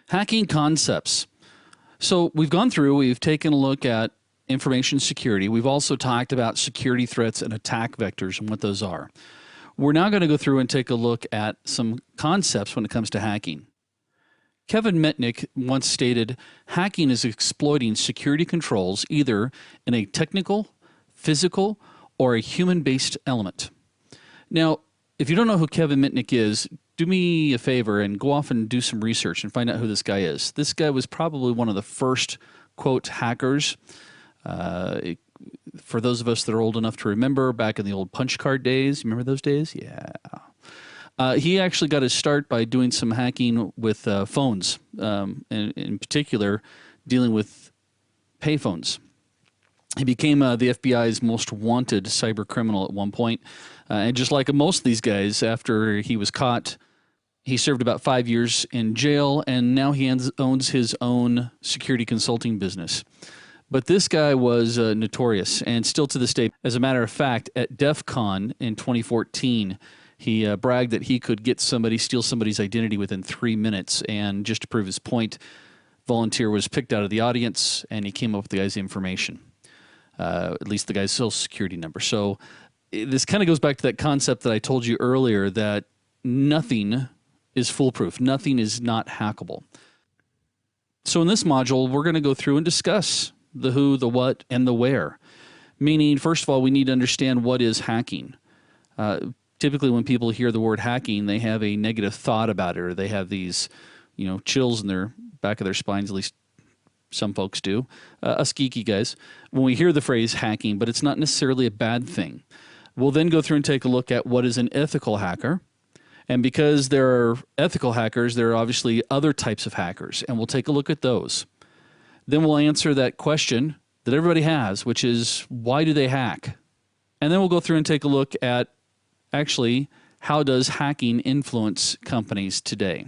Hacking concepts. So we've gone through, we've taken a look at information security. We've also talked about security threats and attack vectors and what those are. We're now going to go through and take a look at some concepts when it comes to hacking. Kevin Mitnick once stated, hacking is exploiting security controls either in a technical, physical, or a human-based element. Now, if you don't know who Kevin Mitnick is, do me a favor and go off and do some research and find out who this guy is. This guy was probably one of the first, quote, hackers. For those of us that are old enough to remember, back in the old punch card days, remember those days? Yeah. He actually got his start by doing some hacking with phones, and in particular, dealing with payphones. He became the FBI's most wanted cyber criminal at one point. And just like most of these guys, after he was caught, he served about 5 years in jail, and now he owns his own security consulting business. But this guy was notorious, and still to this day. As a matter of fact, at DEF CON in 2014, he bragged that he could get somebody, steal somebody's identity within 3 minutes, and just to prove his point, volunteer was picked out of the audience, and he came up with the guy's information. At least the guy's social security number. So this kind of goes back to that concept that I told you earlier, that nothing is foolproof. Nothing is not hackable. So in this module, we're going to go through and discuss the who, the what, and the where. Meaning, first of all, we need to understand what is hacking. Typically, when people hear the word hacking, they have a negative thought about it, or they have these, chills in their back of their spines, at least some folks do, us geeky guys, when we hear the phrase hacking, but it's not necessarily a bad thing. We'll then go through and take a look at what is an ethical hacker. And because there are ethical hackers, there are obviously other types of hackers, and we'll take a look at those. Then we'll answer that question that everybody has, which is, why do they hack? And then we'll go through and take a look at, actually, how does hacking influence companies today?